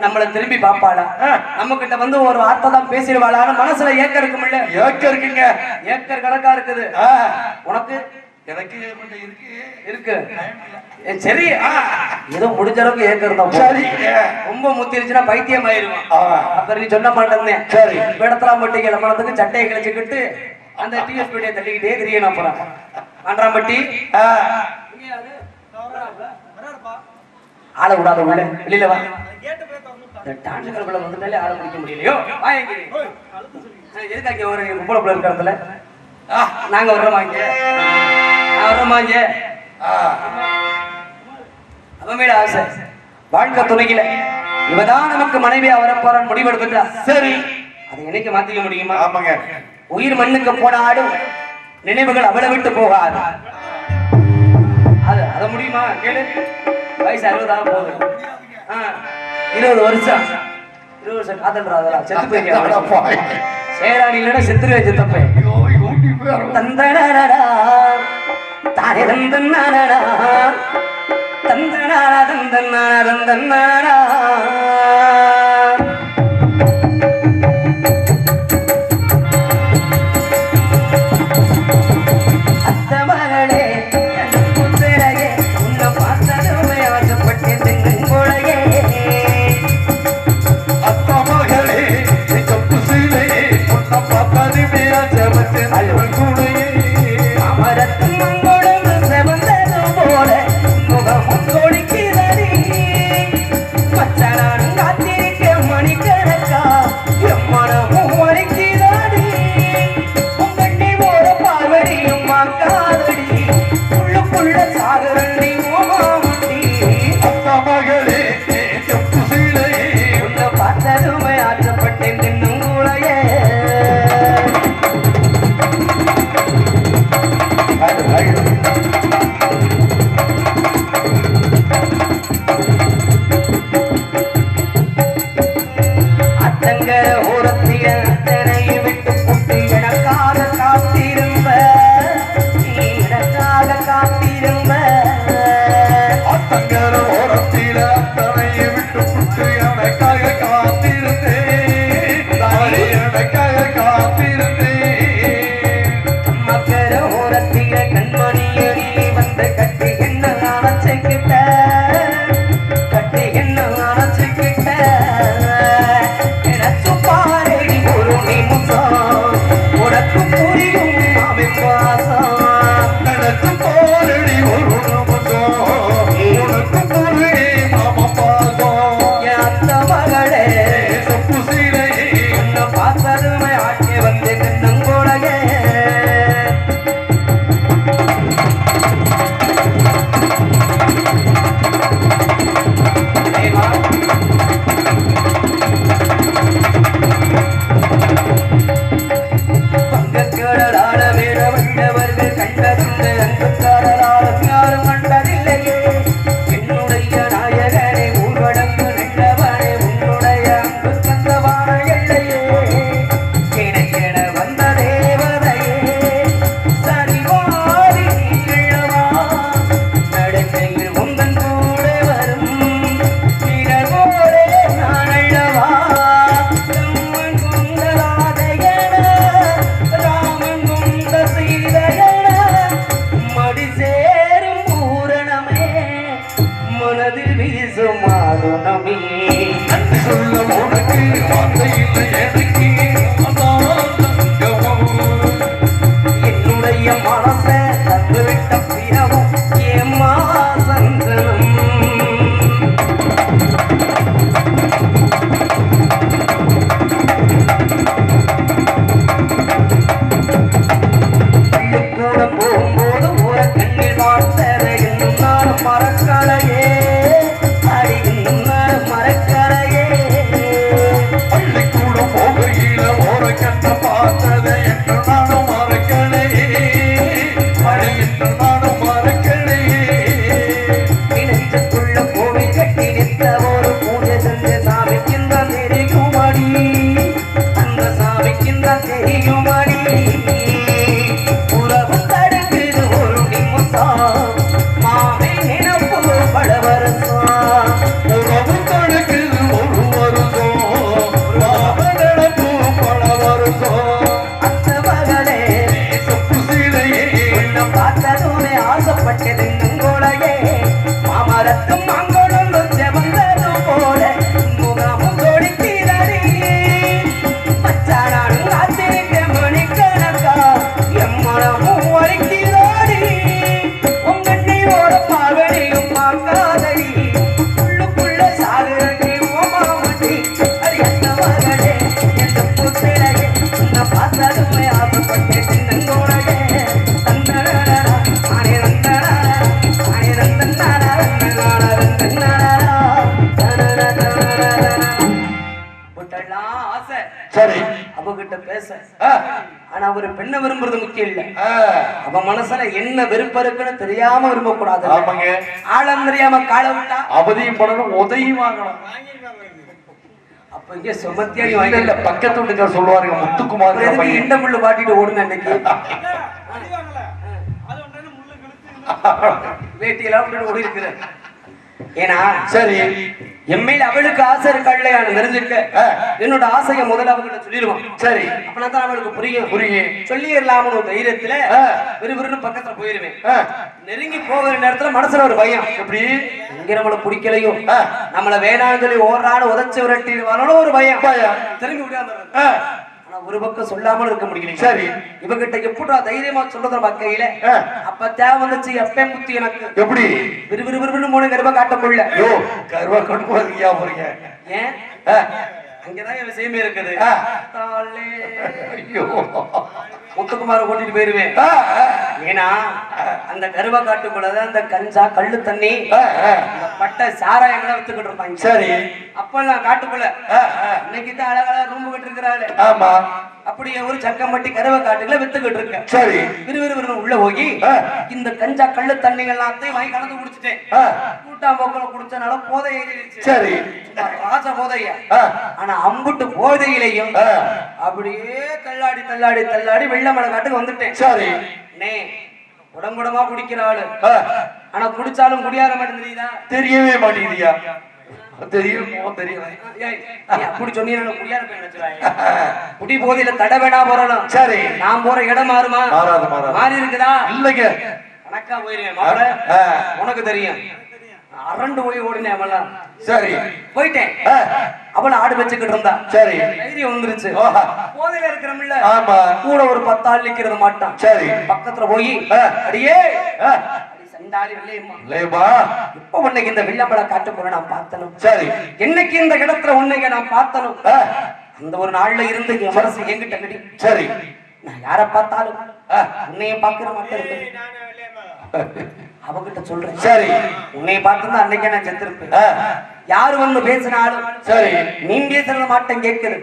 நம்மள திரும்பி பாப்பாளா நம்ம கிட்ட வந்து ஒரு வார்த்தை தான் பேசிடுவாளா மனசுல ஏக்கர் இருக்குமில்ல இருக்குங்க ஏக்கர் கணக்கா இருக்குது உனக்கு எனக்கு இருக்கு சரி ஏதோ முடிஞ்ச அளவுக்கு ஏக்கர் தான் சரி ரொம்ப முத்திருச்சுன்னா பைத்தியம் ஆயிருவான் அப்புறம் நீ சொல்ல மாட்டேன் சரி இடத்துல மட்டும் கிளம்புறதுக்கு சட்டையை கிழிச்சுக்கிட்டு அந்த டிஎஸ்பிடியை தள்ளிக்கிட்டே தெரியணும் அப்புறம் ஆண்டாம்பட்டி ஆள விடாத உள்ள வெளியில வா டான்ஸ் கலப்புல வந்துட்டாலே ஆள முடிக்க முடியலையோ எதுக்காக ஒரு கும்பல இருக்கிற இடத்துல நாங்க வர்றோமாங்க அவன் ஆசை வாழ்க்கை துணையில இவதான் நமக்கு மனைவியா வரப்போறான்னு முடிவெடுத்துட்டா சரி அதை என்னைக்கு மாத்திக்க முடியுமா ஆமாங்க உயிர் மண்ணுக்கு போனாடும் நினைவுகள் அவளை விட்டு போகாது அத முடியுமா கேளு வயசு 60 போகுது 20 வருஷம் காதல்றாதா செத்து போய் சேராணி இல்லைன்னா செத்துருவே செத்தப்பேன் தந்தனடா தானே தந்தனடா தந்தனடா தந்தனடா தந்தனடா தெரியுமடி உறவு தடுக்குது ஒரு நிமிஷம் மாமே நினப்பு பல வருஷம் உறவு கணக்குது ஒரு வருஷம் நினப்பு பல வருஷம் அத்த மகளே சொப்பு சீதையே உன்னை பார்த்ததுமே ஆசைப்பட்டது நங்கோலையே மாமரத்தும் மாங்கோடும் செவந்தது போல முகமும் தொடித்தீரடி மச்சானானும் காத்திருக்க மணிக்கணக்கா எம்மனமும் வலிக்கிறோடி உங்கண்ணியோட பாவனையும் பார்க்காதடி உள்ளுக்குள்ள சாகுறடி ஓமாமட்டி அது எந்த மகளே எந்த புத்திரையே உன்னை பார்த்ததுமே ஆசைப்பட்டு நங்கோலையே தந்தடா ஆனே தந்தடா ஆனே தந்தடா ஆசை சரி அவகிட்ட பேச ஆனா ஒரு பெண்ணை விரும்புறது முக்கியம் இல்ல அவ மனசுல என்ன விருப்பம் இருக்குன்னு தெரியாம விரும்ப கூடாது ஆமாங்க ஆழம் தெரியாம காலை விட்டா அவதியும் படணும் உதவியும் வாங்கணும் அப்ப இங்க சுமத்தியாடி இல்ல வாங்கல இல்ல பக்கத்து வீட்டுக்கார சொல்லுவாருங்க முத்துக்குமார் எதுக்கு இந்த முள்ளு பாட்டிட்டு ஓடுன அன்னைக்கு வேட்டியெல்லாம் விட்டுட்டு ஓடி இருக்கிற ஏன்னா சரி எம்மையில அவளுக்கு ஆசை இருக்கா தெரிஞ்சுக்க என்னோட ஆசையை முதல்ல அவகிட்ட சொல்லிடுவான் சரி அப்பனா தான் அவளுக்கு புரியும் புரியும் சொல்லிடலாம்னு ஒரு தைரியத்துல விறுவிறுன்னு பக்கத்துல போயிருவேன் நெருங்கி போகிற நேரத்துல மனசுல ஒரு பயம் எப்படி இங்க நம்மள பிடிக்கலையோ நம்மள வேணாம்னு சொல்லி ஓடுறான்னு உதச்சு விரட்டிடுவானோ ஒரு பயம் திரும்பி விடாது ஆனா ஒரு பக்கம் சொல்லாமல் இருக்க முடியல சரி இவகிட்ட எப்படா தைரியமா சொல்றத பார்க்கையில அப்ப தேவை வந்துச்சு எப்ப முத்தி எனக்கு எப்படி விறுவிறுன்னு மூணு கருவா காட்டக்குள்ள கருவா கொண்டு போறீங்க போறீங்க ஏன் அங்கதான் என் விஷயமே இருக்குது முத்துக்குமார கூட்டிட்டு போயிருவேன் ஏன்னா அந்த கருவா காட்டுக்குள்ளதான் அந்த கஞ்சா கள்ளு தண்ணி அந்த பட்டை சாராயங்களை வித்துக்கிட்டு இருப்பாங்க சரி அப்பெல்லாம் காட்டுக்குள்ள இன்னைக்கு தான் அழகழகா ரூம் கட்டு இருக்கிறாள் ஆமா அப்படியே ஒரு சக்கம்பட்டி கருவா காட்டுக்குள்ள வித்துக்கிட்டு இருக்க சரி விறுவிறு உள்ள போய் இந்த கஞ்சா கள்ளு தண்ணிகள் எல்லாத்தையும் வாங்கி கலந்து குடிச்சிட்டேன் கூட்டாம் போக்கல குடிச்சனால போதை ஏறிடுச்சு சரி ராச போதையா ஆனா அம்புட்டு போதையிலையும் அப்படியே தள்ளாடி தள்ளாடி தள்ளாடி வெள்ளமலை காட்டுக்கு வந்துட்டேன் சரி நே உடம்புடமா குடிக்கிற ஆளு ஆனா குடிச்சாலும் குடியார மாட்டேன் தெரியுதா தெரியவே மாட்டேங்குதியா தெரியும் தெரியல அப்படி சொன்னீங்க குடியார நினைச்சுறாங்க குடி போதையில தடை வேணா போறணும் சரி நான் போற இடம் மாறுமா மாறாது மாறாது மாறி இருக்குதா இல்லைங்க கணக்கா போயிருவேன் மாப்பிள உனக்கு தெரியும் அரண்டு போய் ஓடினேன் அவெல்லாம் சரி போயிட்டேன் அவள ஆடு வச்சுக்கிட்டு இருந்தா சரி தைரியம் வந்துருச்சு போதையில இருக்கிறோம்ல ஆமா கூட ஒரு 10 ஆள் நிக்கிறது மாட்டான் சரி பக்கத்துல போய் அடியே சண்டாளி வெள்ளையம்மா இப்ப உன்னைக்கு இந்த வெள்ளமலை காட்டு போற நான் பார்த்தனும் சரி என்னைக்கு இந்த இடத்துல உன்னைக்கு நான் பார்த்தனும் அந்த ஒரு நாள்ல இருந்து என் மனசு என்கிட்ட கடி சரி நான் யார பார்த்தாலும் உன்னையும் பாக்குற மாட்டேன் இருக்கு அவகிட்ட சொல்றேன் சரி உன்னைய பார்த்துதான் அன்னைக்கே நான் செத்துருப்பேன் யாரு வந்து பேசினாலும் சரி நீ பேசுறத மாட்டேன் கேட்குது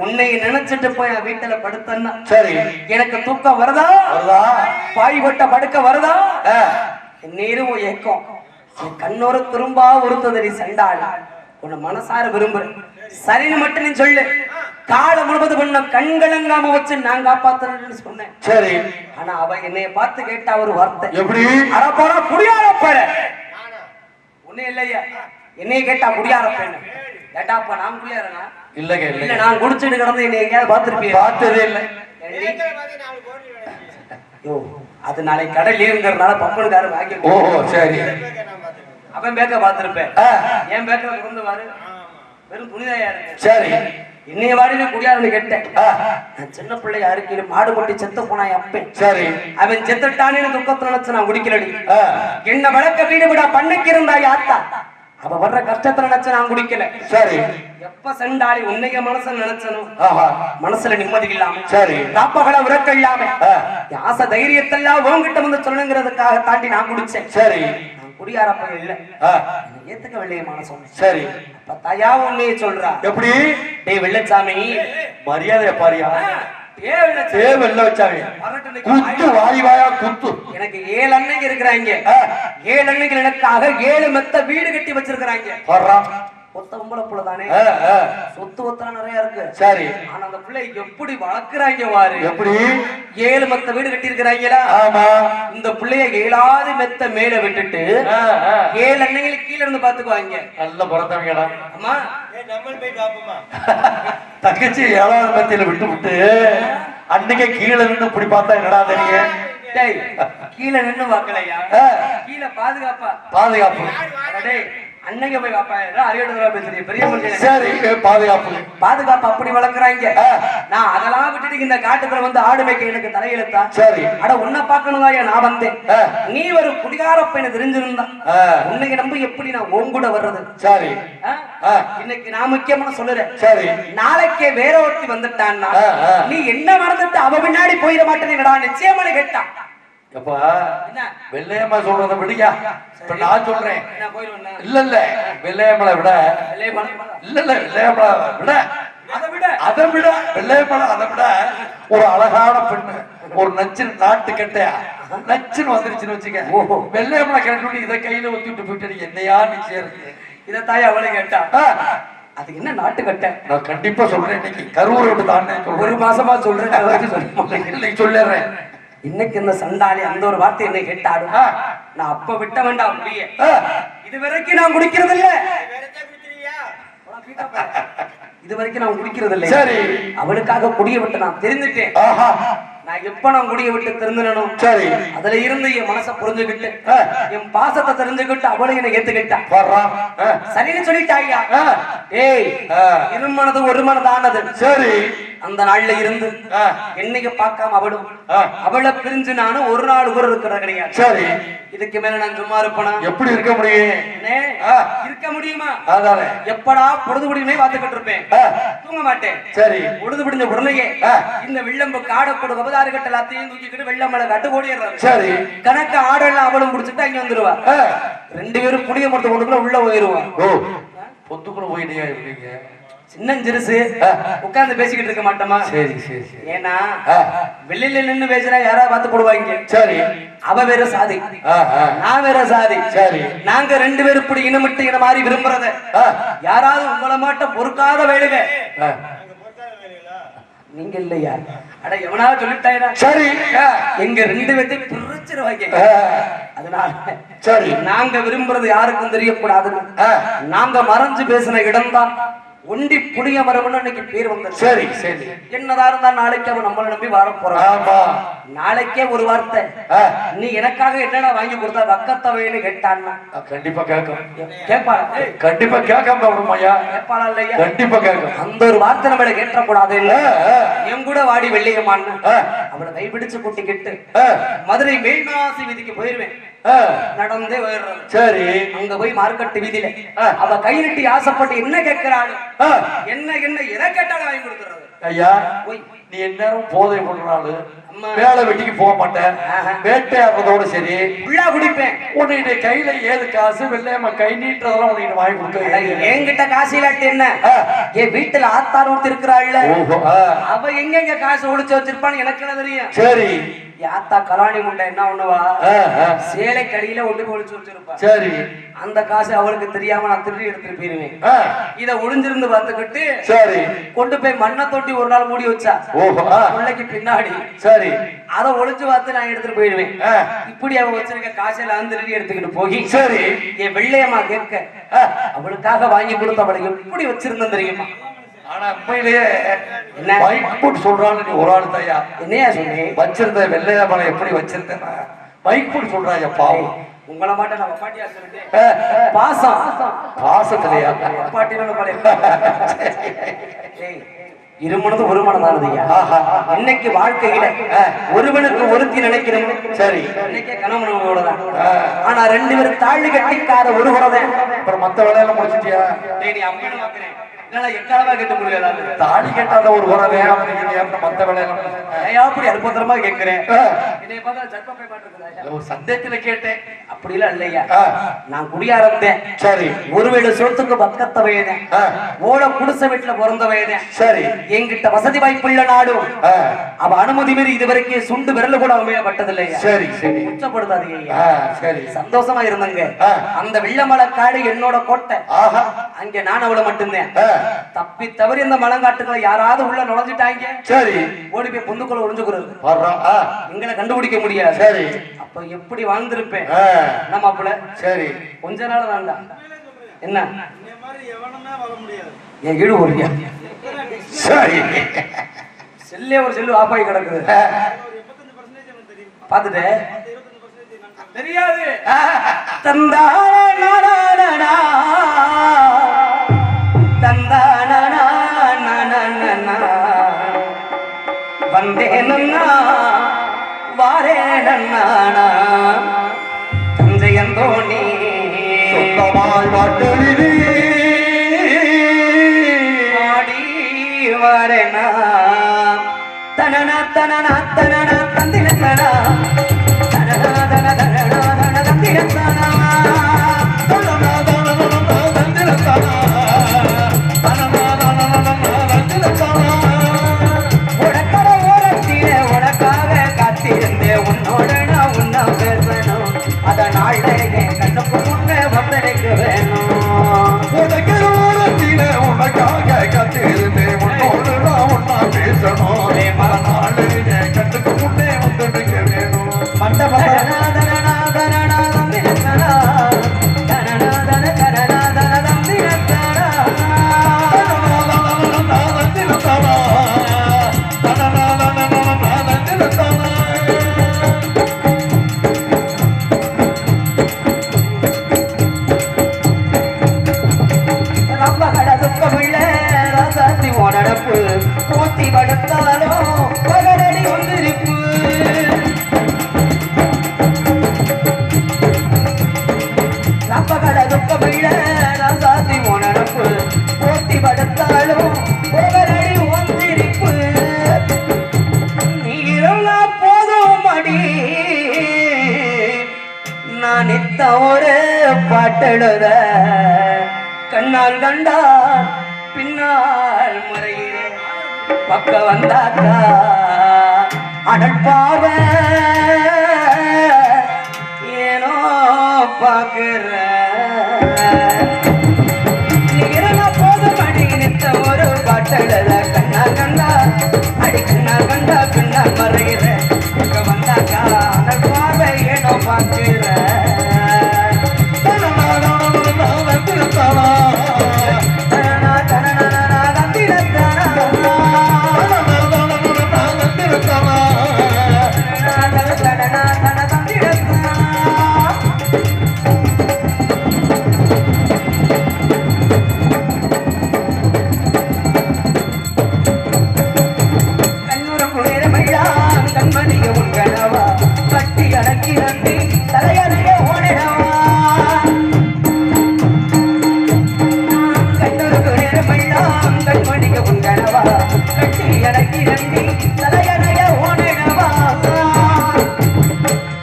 உன்னை நினைச்சிட்டு போய் வீட்டுல படுத்தன்னா சரி எனக்கு தூக்கம் வருதா வருதா பாய் வட்ட படுக்க வருதா நேரும் ஏக்கம் என் கண்ணோர திரும்பா ஒருத்ததடி சண்டாள் உன்னை மனசார விரும்புறேன் சரின்னு மட்டும் நீ சொல்லு காலை முழுவதும் பண்ண கண்கலங்காம வச்சு நான் காப்பாத்தணும்னு சொன்னேன் சரி ஆனா அவ என்னைய பார்த்து கேட்டா ஒரு வார்த்தை எப்படி அரப்போற குடியாரப்பட ஒண்ணு இல்லையா என்னைய கேட்டா குடியாரப்பேன் கேட்டாப்பா நான் குடியாரனா இல்லங்க இல்ல நான் குடிச்சிட்டு கிடந்து என்னை எங்கேயாவது பார்த்திருப்பீங்க பார்த்ததே இல்லை யோ அது நாளைக்கு கடை லீவுங்கிறதுனால பம்பனுக்காரர் வாங்கி ஓ சரி அவன் பேக்க பார்த்திருப்பேன் என் பேக்க திறந்து பாரு வெறும் துணிதாயா இருக்கு சரி இன்னைய வாடின குடியாரன்னு கேட்டேன் நான் சின்ன பிள்ளை யாருக்கு மாடு கொட்டி செத்து போனான் அப்பேன் சரி அவன் செத்துட்டானே துக்கத்துல நினைச்சு நான் குடிக்கலடி என்ன வழக்க வீடு விடா பண்ணைக்கு இருந்தாய் ஆத்தா அவ வர்ற கஷ்டத்தை நினைச்சு நான் குடிக்கல சரி எப்ப சண்டாளி உன்னைய மனசு நினைச்சனும் மனசுல நிம்மதி இல்லாம சரி காப்பகளை உறக்க இல்லாம ஆசை தைரியத்தெல்லாம் உன்கிட்ட வந்து சொல்லணுங்கிறதுக்காக தாண்டி நான் குடிச்சேன் சரி குடியாரப்ப இல்ல ஏத்துக்க வெள்ளையமான சொன்னேன் சரி அப்ப தயா உன்னையே சொல்றா எப்படி டேய் வெள்ளச்சாமி மரியாதை பாரியா குத்து வாரி வாயா குத்து எனக்கு 7 அண்ணங்க இருக்கிறாங்க 7 அண்ணங்க எனக்காக 7 மெத்த வீடு கட்டி வச்சிருக்காங்க பொத்த பொம்பளை புள்ள தானே, சொத்து ஒத்தா நிறைய இருக்கு. சரி. ஆனா அந்த பிள்ளை எப்படி வளர்க்குறாங்க வாரு. எப்படி 7 மெத்த வீடு கட்டி இருக்கிறாங்களா? ஆமா. இந்த பிள்ளைய 7வது மெத்த மேல விட்டுட்டு 7 அன்னைகளுக்கு கீழ இருந்து பாத்துக்குவாங்க. நல்ல பிறந்தவங்கடா. அம்மா தங்கச்சி 7வது மெத்தையில விட்டு விட்டு அன்னைக்கே கீழே நின்று இப்படி பார்த்தா என்னடா தெரியும்? கீழ நின்னு பாக்கலையா? கீழ பாதுகாப்பா பாதுகாப்பு. அன்னைக்கு போய் பாப்பா அறிவியல் பேசுறீங்க பெரிய மனுஷன். சரி, பாதுகாப்பு பாதுகாப்பு அப்படி வளர்க்குறாங்க. நான் அதெல்லாம் விட்டுட்டு இந்த காட்டுக்குள்ள வந்து ஆடு மேய்க்க எனக்கு தலையெழுத்தா? சரி. அட உன்னை பாக்கணும்தான் நான் வந்தேன். நீ ஒரு குடிகார பையனை தெரிஞ்சிருந்தா உன்னைக்கு நம்ப எப்படி நான் உங்கூட வர்றது? சரி. இன்னைக்கு நான் முக்கியமான சொல்லுறேன். சரி. நாளைக்கே வேற ஒருத்தி வந்துட்டான்னா நீ என்ன மறந்துட்டு அவ பின்னாடி போயிட மாட்டேன்னு நிச்சயமான கேட்டா. அப்பா வெள்ளையம்மா சொல்றத விடுயா. இப்ப நான் சொல்றேன். இல்ல வெள்ளையம்மளை விட வெள்ளையம்மளை விட அதை விட வெள்ளையம்மளை அதை விட ஒரு அழகான பெண்ணு, ஒரு நச்சின் நாட்டு கட்டையா நச்சுன்னு வந்துருச்சுன்னு வச்சுக்க. வெள்ளையம்மளை கிடக்கு இதை கையில ஒத்திட்டு போயிட்டு என்னையா நிச்சயம் இதை தாய் அவளை கேட்டா. அதுக்கு என்ன நாட்டு கட்ட? நான் கண்டிப்பா சொல்றேன். இன்னைக்கு கரூரை விட்டு தான் ஒரு மாசமா சொல்றேன். இன்னைக்கு சொல்லிடுறேன். இன்னைக்கு இந்த சண்டாளி அந்த ஒரு வார்த்தை என்னை கேட்டாடும். நான் அப்ப விட்ட வேண்டாம் முடிய இது வரைக்கும் நான் குடிக்கிறது இல்ல. இது வரைக்கும் நான் குடிக்கிறது இல்லை. சரி. அவளுக்காக குடிய விட்டு நான் தெரிஞ்சுட்டேன். நான் எப்ப நான் குடிய விட்டு தெரிஞ்சுனனும் சரி அதுல இருந்து என் மனசை புரிஞ்சுக்கிட்டு என் பாசத்தை தெரிஞ்சுக்கிட்டு அவளும் என்னை ஏத்துக்கிட்டா. சரின்னு சொல்லிட்டாயா? ஏய், இருமனது ஒரு மனதானது. சரி. அந்த நாள்ல இருந்து என்னைக்கு பார்க்காம அவளும் அவளை பிரிஞ்சு நானும் ஒரு நாள் கூட இருக்கிறது கிடையாது. சரி. இதுக்கு மேல நான் சும்மா இருப்பேனா? எப்படி இருக்க முடியும்? இருக்க முடியுமா? அதானே. எப்படா பொழுது முடியுமே பார்த்துக்கிட்டு இருப்பேன், தூங்க மாட்டேன். சரி. பொழுது முடிஞ்ச உடனேயே இந்த வெள்ளம்பு காடக்கூட பபதாறு கட்ட எல்லாத்தையும் தூக்கிக்கிட்டு வெள்ளம் மலை கட்டு ஓடிடுறாரு. சரி. கணக்கு ஆடெல்லாம் அவளும் முடிச்சுட்டு அங்க வந்துருவா. 2 பேரும் புளிய மரத்து கொண்டுக்குள்ள உள்ள போயிருவா. பொத்துக்குள்ள போயிட்டே இருக்கீங்க. சின்னஞ்சிறுசு உட்கார்ந்து பேசிக்கிட்டு இருக்க மாட்டோமா? சரி சரி. ஏன்னா வெளியில நின்னு பேசுறா யாராவது பார்த்து போடுவாங்க. சரி. அவ வேற சாதி, நான் வேற சாதி. சரி. நாங்க 2 பேரும் இப்படி இனமிட்டு இன மாதிரி விரும்புறத யாராவது உங்களை மாட்ட பொறுக்காத வேலுங்க நீங்க இல்லையா? அட எவனாவது சொல்லிட்டாயா? சரி. எங்க 2 பேர்த்தையும் பிரிச்சிருவாங்க. அதனால சரி, நாங்க விரும்புறது யாருக்கும் தெரியக்கூடாதுன்னு நாங்க மறைஞ்சு பேசின இடம்தான் ஒண்டி புளிய மரம்னு இன்னைக்கு பேர் வந்தது. சரி சரி. என்னதா இருந்தா நாளைக்கு அவன் நம்மளை நம்பி வர போறான். ஆமா. நாளைக்கே ஒரு வார்த்தை, நீ எனக்காக என்னடா வாங்கி கொடுத்தா வக்கத்தவைன்னு கேட்டான்னா கண்டிப்பா கேட்கும். கேட்பாளா? கண்டிப்பா கேட்காம விடுமாயா? கேட்பாளா இல்லையா? கண்டிப்பா கேட்கும். அந்த ஒரு வார்த்தை நம்மள கேட்டக்கூடாது இல்ல. என் கூட வாடி வெள்ளியம்மான்னு அவளை கைப்பிடிச்சு கூட்டிக்கிட்டு மதுரை மேல்நாசி வீதிக்கு போயிருவேன். நடந்தே போயிடுறது. சரி. அங்க போய் மார்க்கெட் வீதியில அவ கை நீட்டி ஆசைப்பட்டு என்ன கேட்கிறாள், என்ன என்ன எதை கேட்டாலும் வாங்கி கொடுத்துறது. ஐயா, நீ எந்நேரம் போதை போடுறாளு, வேலை வெட்டிக்கு போக மாட்டேன், வேட்டையாடுறதோட சரி உள்ளா குடிப்பேன். உன்னுடைய கையில ஏது காசு வெள்ளையம்மா கை நீட்டுறதெல்லாம் உனக்கு வாங்கி கொடுக்க. என்கிட்ட காசு இல்லாட்டி என்ன? என் வீட்டுல ஆத்தார் ஒருத்தர் இருக்கிறாள்ல, அவ எங்க காசு ஒளிச்சு வச்சிருப்பான்னு எனக்கு என்ன தெரியும்? சரி. யாத்தா கலாணி முண்டை என்ன பண்ணுவா, சேலை கடியில ஒண்ணு ஒளிச்சு வச்சிருப்பா. சரி. அந்த காசு அவளுக்கு தெரியாம நான் திருடி எடுத்துட்டு போயிருவேன். இத ஒளிஞ்சிருந்து பார்த்துக்கிட்டு சரி கொண்டு போய் மண்ணை தொட்டி ஒரு நாள் மூடி வச்சா பிள்ளைக்கு பின்னாடி. சரி. அத ஒளிஞ்சு பார்த்து நான் எடுத்துட்டு போயிடுவேன். இப்படி அவ வச்சிருக்க காசெல்லாம் திருடி எடுத்துக்கிட்டு போய் சரி என் வெள்ளையம்மா கேட்க அவளுக்காக வாங்கி கொடுத்த அவளை எப்படி வச்சிருந்தேன் தெரியுமா? ஆனா உண்மையிலேயே பைக் போட்டு சொல்றான்னு நீ ஒரு ஆளு தாயா. என்னையா சொன்னேன்? வச்சிருந்த வெள்ளையம்மா எப்படி வச்சிருந்தேன் பைக் போட்டு சொல்றாயா? பாவம். உங்களை மாட்ட நான் பாட்டியா சொல்லிட்டேன். பாசம் பாசத்திலையா பாட்டியோட இருமனது ஒரு மனதானதுயா. இன்னைக்கு வாழ்க்கையில ஒருவனுக்கு ஒருத்தி நினைக்கிறோம். சரி. இன்னைக்கே கணவனோட தான். ஆனா 2 பேரும் தாழ்வு கட்டிக்காத ஒரு குறதேன். அப்புறம் மத்த வேலையில முடிச்சிட்டியா? நீ அம்மனு பாக்குறேன். எக்காலமா கேட்க முடியாது. தாடி கட்டாத ஒரு குறவே மத்த வேலையில அப்படி அற்புதமா கேட்கிறேன். என்னை பார்த்தா ஜட்பை மாட்டிருக்கா? ஒரு சந்தேகத்துல கேட்டேன். அப்படிலாம் இல்லையா ஆ. நான் குடியாரத்தேன். சரி ஒருவேளை சொத்துக்கு பக்கத்த வயதேன். ஆ. ஓட குடிசை வீட்டுல பிறந்த வயதேன். சரி என்கிட்ட வசதி வாய்ப்புள்ள நாடும் ஆ. அவ அனுமதி மீறி இதுவரைக்கும் சுண்டு விரல் கூட அமையப்பட்டதில்லையா. சரி சரி குற்றப்படுத்தாதீங்க ஐயா. ஆ, சரி சந்தோஷமா இருந்தங்க. ஆ. அந்த வெள்ளமலை காடு என்னோட கோட்டை. ஆஹா அங்க நான் அவளை மட்டும்தான். ஆ. தப்பி தவறி இந்த மலங்காட்டுக்குள்ள யாராவது உள்ள நுழைஞ்சிட்டாங்க, சரி ஓடி போய் பொந்துக்குள்ள ஒளிஞ்சுக்கிறது. வர்றோம் ஆ. எங்களை கண்டுபிடிக்க முடியாது. சரி அப்ப எப்படி வாழ்ந்திருப்பேன் ஆ. நம்ம அப்பல. சரி கொஞ்ச நாள் தான்டா என்ன என் ஈடு ஒருயா சரி செல்லே ஒரு செல்லு ஆப்பாய் கிடக்குது. ஆ. பாத்துட்டு தெரியாது தந்தானா தந்தானா வந்தேனா வாரேனா தஞ்சையந்தோணி சொந்தமாய் வாட்டெழுதி ஆடி வாரேனா தனனா தனனா தனனா தந்தினத்தனா தனனா தன தனனா தன தந்தினத்தனா உனக்கட ஓரத்திலே உனக்காக காத்திருந்தேன். உன்னோட நான் உன்ன பேசணும். அதனால என் கண்ணுக்கு முன்னே வந்தடைக்க வேணும். உனக்காக கத்திருந்தேன் உன்னோடு நான் ஒன்னா பேசணும் மறுநாள் என் கட்டுக்கு முன்னே வந்துடுங்க வேணும் தனனா தனனா தனனா தந்தினத்தனா தனனா தன தனனா தன தந்தினத்தனா ரொம்ப கடதுக்கமில்ல ராசாத்தி ஓடப்பு போத்தி படுத்தாலும் பகரடி ஒன்றிருப்பு. ரொம்ப கடதுக்கமில்ல ராசாத்தி ஓடப்பு போத்தி படுத்தாலும் பகரடி ஒன்றிருப்பு. நீ இருந்தா போதும் அடி நான் நித்த ஒரு பாட்டெழுத கண்ணால் கண்டா பின்னால் மறைகிறேன். பக்க வந்தாக்கா அடல் பார்வை ஏனோ பாக்குற போதும் அடி நித்த ஒரு பாட்டெழுத கண்ணால் கண்டா அடி கண்ணால் கண்டா பின்னால் மறைகிறேன். பக்க வந்தாக்கா அடல் பார்வை ஏனோ பாக்குற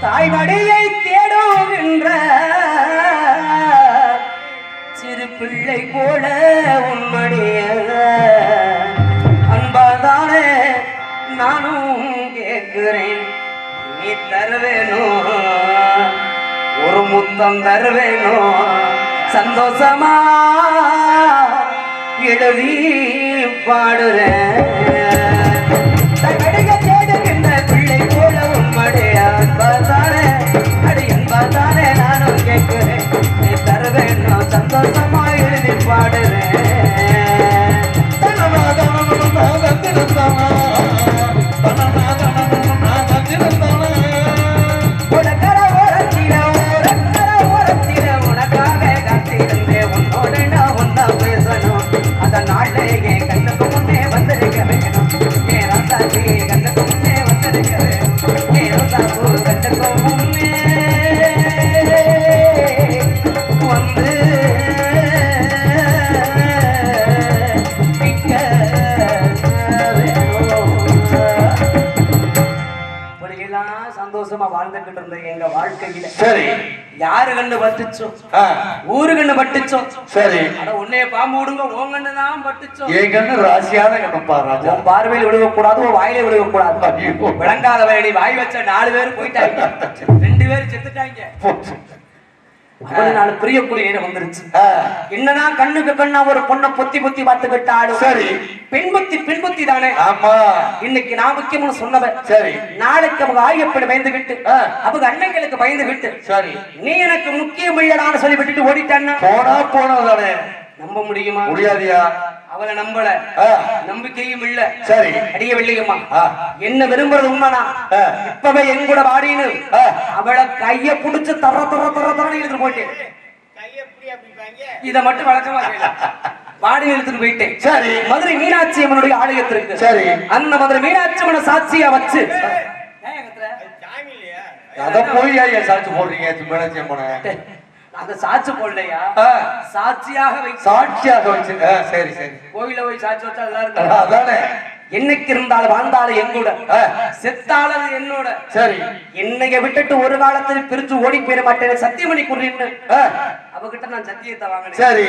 தாய்மடியை தேடுகின்ற சிறு பிள்ளை போல உன்மடிய அன்பாதானே நானும் கேட்கிறேன். நீ தருவேனோ ஒரு முத்தம் தருவேனோ சந்தோஷமா எழுதி பாடுறேன். தேடுகின்ற பிள்ளை போல உன்மடைய அன்பாதானே அடி அன்பாதானே நானும் கேட்கிறேன். நீ தருவேனோ சந்தோஷமா எழுதி பாடுறேன். உனக்கர ஓரத்தில உனக்காக காத்திருந்தேன். உன்னோட நான் ஒன்னா பேசணும். அதனால என் கண்ணுக்கு முன்னே வந்திருக்க வேணும். என் ராசாச்சி கண்ணுக்கு முன்னே வந்திருக்க வேணும். என் ரோசாப்பூ கண்ணுக்கு முன்னே வந்து நிற்க வேணும். இப்படியெல்லாம் சந்தோஷமா வாழ்ந்துகிட்டு இருந்த எங்க வாழ்க்கையில சரி யாரு கண்ணு பட்டுச்சோ ஆ, ஊரு கண்ணு பட்டுச்சோ சரி அட உன்னைய பாம்பு விடுங்க உன் கண்ணு தான் பட்டுச்சோ என் கண்ணு ராசியான கண்ணுப்பா ராஜா. உன் பார்வையில் விழுக கூடாது உன் வாயில விழுக கூடாது ஐயோ. விளங்காத வேலை வாய் வச்ச 4 பேர் போயிட்டாங்க 2 பேர் செத்துட்டாங்க போச்சு. அவனு நாலு பிரியக்கூடிய வந்துருச்சு ஆ, என்னதான் கண்ணுக்கு கண்ணா ஒரு பொண்ணை பொத்தி பொத்தி பார்த்துக்கிட்டாலும் சரி பெண் புத்தி தானே ஆமா இன்னைக்கு நான் முக்கியம்னு சொன்னவன் சரி நாளைக்கு அவங்க ஆயப்படி பயந்துகிட்டு ஆ, அவங்க அன்னைகளுக்கு பயந்துகிட்டு சரி நீ எனக்கு முக்கியம் இல்லடான்னு சொல்லி விட்டுட்டு ஓடிட்டான்னா போனதானே நம்ப முடியுமா முடியாதியா. அவளை நம்பல ஆ, நம்பிக்கையும் இல்ல சரி அடிய வெள்ளையம்மா ஆ, என்ன விரும்புறது உண்மைனா ஆ, இப்பவே என் கூட வாடின்னு ஆ, அவளை கைய புடிச்சு தரன்னு இழுத்துட்டு போயிட்டேன் இத மட்டும் வழக்கமா கேளு. வாடி இழுத்துட்டு போயிட்டேன் சரி மதுரை மீனாட்சி அம்மனுடைய ஆலயத்திற்கு சரி அந்த மதுரை மீனாட்சி அம்மனை சாட்சியா வச்சு அத போய் ஏன் சாட்சி போடுறீங்க மீனாட்சி அம்மனை? அந்த சாட்சி போடலையா ஆ, சாட்சியாக வைக்க சாட்சியாக வச்சு ஆ, சரி சரி கோவில போய் சாட்சி வச்சா எல்லாரும் அதானே என்னைக்கு இருந்தாலும் வாழ்ந்தாலும் எங்கூட ஆ, செத்தாலும் என்னோட சரி என்னைய விட்டுட்டு ஒரு காலத்தில் பிரிஞ்சு ஓடி போயிட மாட்டேன் சத்தியமணி குறின்னு ஆ, அவகிட்ட நான் சத்தியத்தை வாங்கினேன் சரி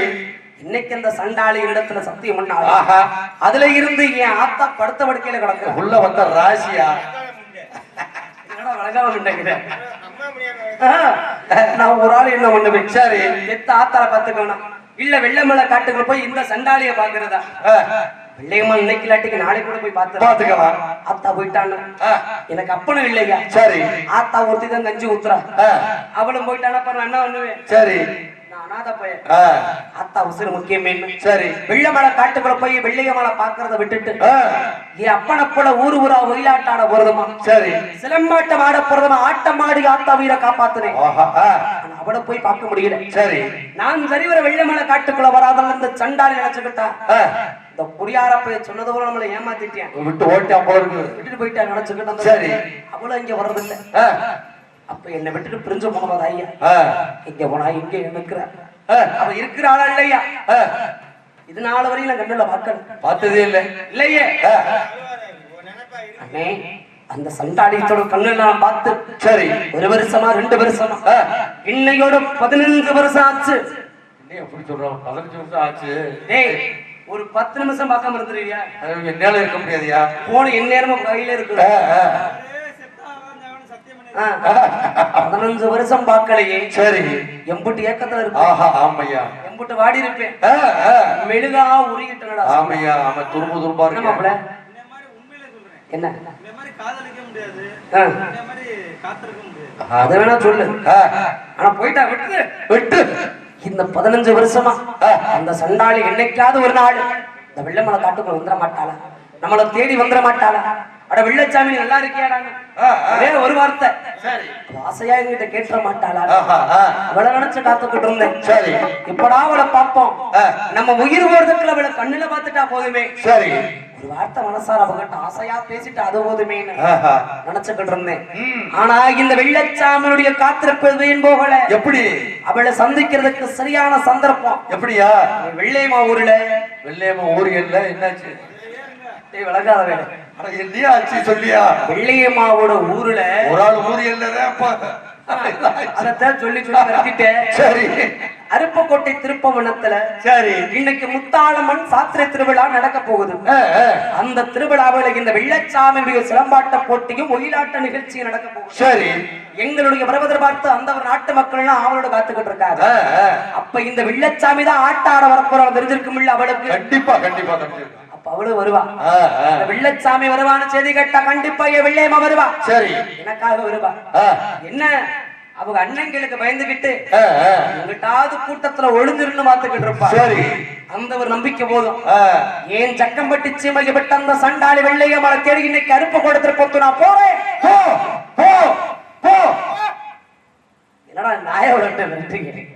இன்னைக்கு அந்த சண்டாளி இடத்துல சத்தியம் பண்ணாலும் ஆஹா அதுல இருந்து என் ஆத்தா படுத்த படுக்கையில கிடக்குறேன் உள்ள வந்த ராசியா வழங்காம நினைக்கிறேன் நான் ஒரு ஆள் என்ன பண்ணுவேன் சரி எத்த ஆத்தால பாத்துக்கணும் இல்ல வெள்ளமலை காட்டுக்குள்ள போய் இந்த சண்டாளிய பாக்குறதா ஆ, வெள்ளையம்மா இன்னைக்கு இல்லாட்டிக்கு நாளைக்கு கூட போய் பாத்துக்கலாம். ஆத்தா போயிட்டான்னு ஆ, எனக்கு அப்பனும் இல்லையா சரி ஆத்தா ஒருத்தி தான் கஞ்சி ஊத்துறா ஆ, அவளும் போயிட்டானா பாரு நான் என்ன பண்ணுவேன் சரி நான் அனாதை பையன் ஆ, ஆத்தா உசுறு முக்கியமே சரி வெள்ளமலை காட்டுக்குள்ள போய் வெள்ளையமலை பாக்குறத விட்டுட்டு ஆ, என் அப்பனை போல ஊரா ஒயிலாட்டாட போறதுமா சரி சிலம்பாட்டம் ஆட போறதுமா ஆட்டம் ஆடி ஆத்தா உயிரை காப்பாத்துனேன் ஆஹா ஆ, ஆனா அவளை போய் பார்க்க முடியல சரி நான் சரிவர வெள்ளமலை காட்டுக்குள்ள வராதவன் இந்த சண்டாளி நினைச்சுக்கிட்டா ஆ, இந்த குடியாரப்பைய சொன்னது போல நம்மளை ஏமாத்திட்டேன் விட்டு ஓட்டி போல இருக்கு. விட்டுட்டு போயிட்டா நினைச்சுக்கிட்டா சரி அவளும் இங்க வர்றதில்லை ஆ, அப்ப என்னை விட்டுட்டு பிரிஞ்சு போனவா ஐயா ஆ, இங்க போனா இங்க இருக்கிற ஆ, அவ இருக்கிற ஆளா இல்லையா ஆ, இது நாள் வரையும் நான் கண்ணுல பார்க்கல பார்த்ததே இல்லை. இல்லையே ஆ, அண்ணே அந்த சண்டாடியத்தோட கண்ணுல நான் பார்த்து சரி 1 வருஷமா 2 வருஷமா ஆ, இன்னையோட 15 வருஷம் ஆச்சு என்ன எப்படி சொல்றோம் 15 வருஷம் ஆச்சு. டேய் ஒரு 10 நிமிஷம் பார்க்காம இருந்துருவியா அது என்னால இருக்க முடியாதியா. போன எந்நேரமும் கையில இருக்கு ஆ, ஆ, 15 வருஷம் பார்க்கலையே சரி எம்புட்டு ஏக்கத்துல இருக்கு ஆஹா ஆமையா எம்புட்டு வாடி இருப்பேன் ஆ, ஆ, மெழுகா உருகிட்டனடா ஆமையா ஆமா துரும்பு துரும்பா என்ன மாப்பிள இருக்கு. என்ன காதலிக்க முடியாது ஆ, இந்த மாதிரி காத்திருக்க முடியாது. அத வேணா சொல்லு ஆ, ஆனா போயிட்டா விட்டு விட்டு இந்த 15 வருஷமா அந்த சண்டாளி என்னைக்காவது ஒரு நாள் இந்த வெள்ளமலை காட்டுக்குள்ள வந்துட மாட்டாளா நம்மள தேடி வந்துட மாட்டாளா அட வெள்ளச்சாமி நீ நல்லா இருக்கியாடான்னு ஆ, ஆ, ஒரே ஒரு வார்த்தை சரி ஆசையா என்கிட்ட கேட்க மாட்டாளா ஆஹா ஆ, அவளை நினைச்சு காத்துக்கிட்டு இருந்தேன் சரி இப்படா அவளை பார்ப்போம் ஆ, நம்ம உயிர் போறதுக்குள்ள அவளை கண்ணுல பார்த்துட்டா போதுமே சரி ஒரு வார்த்தை மனசார அவகிட்ட ஆசையா பேசிட்டு அது போதுமே ஆஹா நினைச்சுக்கிட்டு இருந்தேன் ம், ஆனா இந்த வெள்ளச்சாமியுடைய காத்திருப்பது ஏன் போகல எப்படி அவளை சந்திக்கிறதுக்கு சரியான சந்தர்ப்பம் எப்படியா வெள்ளையம்மா ஊர்ல வெள்ளையம்மா ஊரியல்ல என்னாச்சு? விளங்காத வேலை அட என்னையா ஆச்சு சொல்லியா? வெள்ளையம்மாவோட ஊர்ல ஒரு ஆள் ஊரியல்லதான் அதத்தான் சொல்லி சொல்லி நிறுத்திட்டேன் சரி அருப்பக்கோட்டை திருப்பவனத்துல சரி இன்னைக்கு முத்தாளம்மன் சாத்திரை திருவிழா நடக்க போகுது ஆ, ஆ, அந்த திருவிழாவில் இந்த வெள்ளச்சாமியுடைய சிலம்பாட்ட போட்டியும் ஒயிலாட்ட நிகழ்ச்சியும் நடக்க போகுது சரி எங்களுடைய பிரபதர் பார்த்து அந்த ஒரு நாட்டு மக்கள் எல்லாம் அவளோட காத்துக்கிட்டு இருக்காங்க ஆ, ஆ, அப்ப இந்த வெள்ளச்சாமி தான் ஆட்ட ஆட வரப்போறோம் தெரிஞ்சிருக்கும் இல்ல அவளுக்கு கண்டிப்பா கண்டிப்பா கண்டிப்பா. அப்ப அவளும் வருவா ஆ, ஆ, இந்த வெள்ளச்சாமி வருவான்னு செய்தி கேட்டா கண்டிப்பா என் வெள்ளையம்மா வருவா சரி எனக்காக வருவா ஆ, என்ன அவங்க அண்ணங்களுக்கு பயந்துகிட்டு ஆ, ஆ, எங்கிட்டாவது கூட்டத்துல ஒளிஞ்சிருந்து பாத்துக்கிட்டு இருப்பா சரி அந்த ஒரு நம்பிக்கை போதும் ஆ, ஏன் சக்கம்பட்டி சீமைக்கப்பட்ட அந்த சண்டாளி வெள்ளையம்மாளை தேடி இன்னைக்கு அருப்பு கொடுத்துட்டு போத்து நான் போறேன் போ போ போ. என்னடா நாயோட விரட்டுறீங்க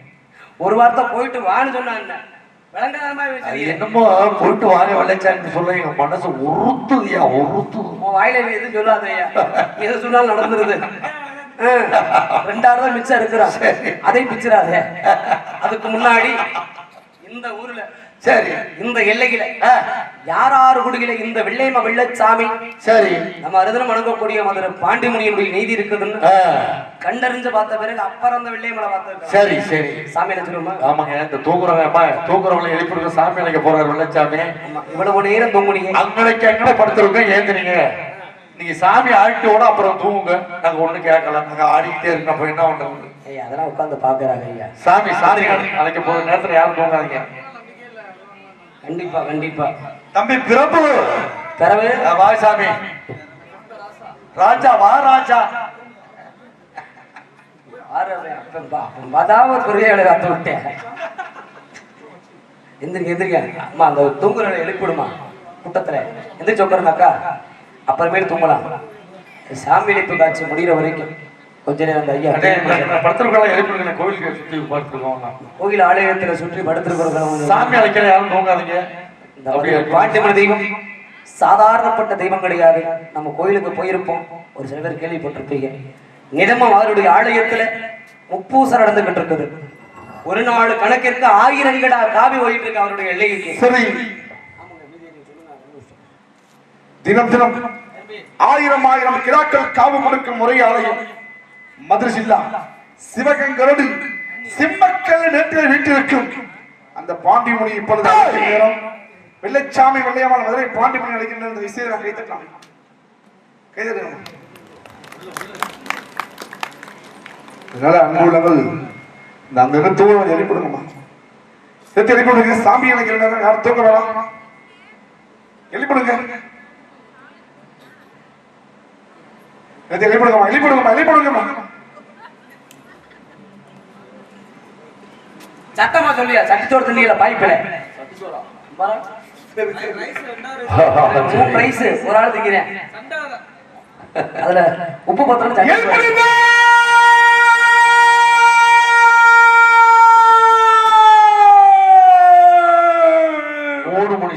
ஒரு வார்த்தை போயிட்டு வான்னு சொன்னாங்க விளங்காதமா அது வச்சிருக்கீங்க என்னமோ போயிட்டு வாங்க வெள்ளச்சான்னு சொல்ல எங்க மனசு உறுத்துதியா உறுத்துது. உன் வாயில நீ எதுவும் சொல்லாதய்யா எது சொன்னாலும் நடந்துருது 2 தான் மிச்சம் இருக்கிறான் அதை பிச்சிடாதே அதுக்கு முன்னாடி இந்த ஊர்ல சரி. இந்த எல்லையில யாராரு குடியில இந்த வெள்ளையம்மா வெள்ளச்சாமி சரி. நம்ம அருதனம் வணங்கக்கூடிய மதுரை பாண்டிமுனியினுடைய நீதி இருக்குதுன்னு கண்டறிஞ்சு பார்த்த பிறகு அப்புறம் அந்த வெள்ளையம்மளை பார்த்து. சரி சரி. சாமி நினைச்சிருமா? ஆமாங்க. இந்த தூங்குறவங்களை எழுப்பிடுங்க. சாமி அழைக்க போறாரு வெள்ளச்சாமி. இவ்வளவு நேரம் தூங்குனீங்க, அங்கனைக்கு அங்கே படுத்துருங்க. ஏந்துனீங்க. நீங்க சாமி ஆடிட்டோட அப்புறம் தூங்குங்க. நாங்க ஒண்ணு கேட்கலாம். நாங்க ஆடிக்கிட்டே இருக்கோம். அப்ப என்ன பண்றது? ஐயா அதெல்லாம் உட்கார்ந்து பாக்குறாங்க ஐயா. சாமி அழைக்க போற நேரத்துல யாரும் தூங்காதீங்க. கண்டிப்பா கண்டிப்பா. தம்பி பிரபு பிறகு வா சாமி. ராஜா வா ராஜா. அதாவது பெரிய கத்து விட்டேன். எந்திரிக்க எந்திரிக்க அம்மா அந்த தூங்குறத எழுப்பிடுமா கூட்டத்துல எந்திரிச்சு உட்காருங்க அக்கா. அப்புறமேல தூங்கலாம். சாமி எழுப்பு காட்சி முடிகிற வரைக்கும் கொஞ்ச நேரம் அந்த ஐயா படுத்திருக்கலாம். எழுப்பிடுங்க. கோயிலுக்கு சுற்றி படுத்துருக்கோம். கோயில் ஆலயத்துல சுற்றி படுத்திருக்கிறோம். சாமி அழைக்கிற யாரும் தூங்காதீங்க. பாண்டிமணி தெய்வம் சாதாரணப்பட்ட தெய்வம் கிடையாது. நம்ம கோயிலுக்கு போயிருப்போம். ஒரு சில பேர் கேள்விப்பட்டிருப்பீங்க. நிடமும் அவருடைய ஆலயத்துல முப்பூசம் நடந்துகிட்டு இருக்குது. ஒரு நாள் கணக்கிற்கு 1000 காவி ஓடிட்டு இருக்கு அவருடைய எல்லைக்கு. சரி. தினம் தினம் 1000 கிராக்கள் காவு கொடுக்கும் முறை ஆலயம் மதுரை ஜில்லா சிவகங்கரோடு சிம்மக்கல் நேற்று வீட்டிற்கும் அந்த பாண்டிமுனி இப்பொழுது அழைக்கும் நேரம். வெள்ளச்சாமி வெள்ளையம்மாள் மதுரை பாண்டிமுனி அழைக்கின்ற இந்த விஷயத்தை நான் கைத்தட்டலாம். கைதட்டலாம். அதனால அன்புள்ளவர்கள் இந்த அந்த இடத்தோடு எழுப்பிடுங்கம்மா. எழுப்பிடுங்க. சாமி அழைக்கிற நேரம் யாரும் தூக்க வேணாம். எழுப்பிடுங்க. எழுப்பிடுங்கம்மா. எழுப்பிடுங்கம்மா. எழுப்பிடுங்கம்மா. சட்டமா சொல்லியா? சட்டிச்சோறு தண்ணியில பாய்ப்பில ஒரு ஆள் திங்கிறேன். அதுல உப்பு பத்திரம் எழுப்பிடுங்க.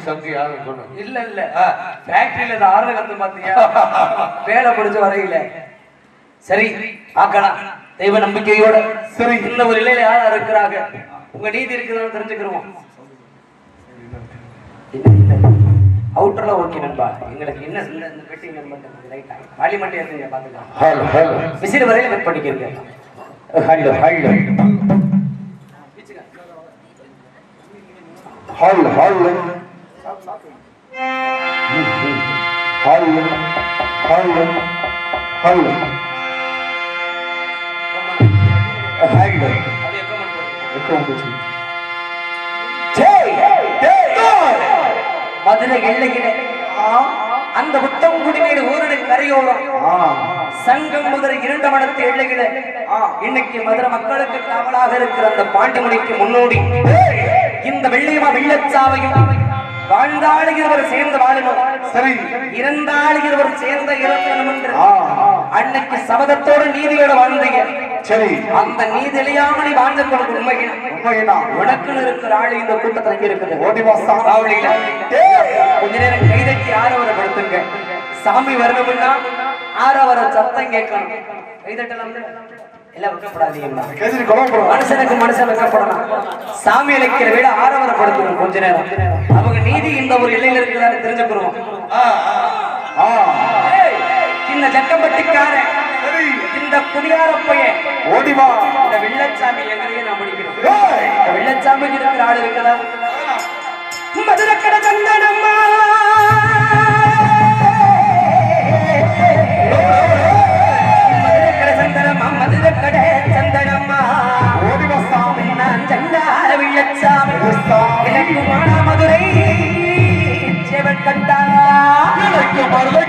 சங்கு யாரும் சொன்ன இல்ல இல்ல ஃபேக்டரியில இந்த ஆர்டர் கத்து பாத்தியா? வேலை பிடிச்ச வரையில சரி ஆக்கலாம். தெய்வ நம்பிக்கையோட சரி. இந்த ஒரு நிலையில யாரா இருக்கிறாங்க, உங்க நீதி இருக்குதுன்னு தெரிஞ்சுக்கிறோம். அவுட்டர்ல ஓகே நண்பா. எங்களுக்கு என்ன இந்த பெட்டி நம்பர் ரைட்டா பார்லிமெண்ட் ஏத்துங்க பாத்துக்கலாம். ஹலோ ஹலோ விசிறு வரையில வெயிட் பண்ணிக்கிறீங்க. Hello hello hall hall hall hall Madurai எல்லையில அந்த புத்தங்குடிமேடு ஊரடை கரையோரம் சங்கம் மதுரை 2 மடத்து எல்லையில இன்னைக்கு மதுரை மக்களுக்கு காவலாக இருக்கிற அந்த பாண்டிமுனிக்கு முன்னோடி இந்த வெள்ளையம்மா வெள்ளச்சாவையும் வாழ்ந்தாளுகிறவர் சேர்ந்து வாழணும், சரி, இறந்தாளுகிறவர் சேர்ந்த இறக்கணும் என்று அன்னைக்கு சபதத்தோடு நீதியோட வாழ்ந்தீங்க. சரி, அந்த நீதி இல்லாம நீ வாழ்ந்து கொண்டு உண்மையினா உனக்குன்னு இருக்கிற ஆளு இந்த கூட்டத்தில் இருக்குது. கொஞ்ச நேரம் கைதட்டி ஆரவரப்படுத்துங்க. சாமி வரணும்னா ஆரவர சத்தம் கேட்கணும். கைதட்டலாம் எல்லாம் வைக்கப்படாதீங்களா? மனுஷனுக்கு மனுஷன் வைக்கப்படலாம். சாமி அழைக்கிற விட ஆரவரப்படுத்தணும். கொஞ்ச நேரம் அவங்க நீதி இந்த ஒரு எல்லையில இருக்கிறாரு தெரிஞ்சுக்கிறோம். இந்த ஜக்கப்பட்டிக்காரன் இந்த குடியார பையன் ஓடிவா. இந்த வெள்ளச்சாமி எங்களையே நான் முடிக்கிறேன். வெள்ளச்சாமிக்கு இருக்கிற ஆள் இருக்கிறா? மதுரை கடை சந்தனம்மா, மதுரை கடை சந்தனம்மா, மதுரை கடை சந்தனம்மா, ஓடிவா சாமி. நான் சண்டார வெள்ளச்சாமி, எனக்கு மானா மதுரை செவன் கண்டா, எனக்கு மதுரை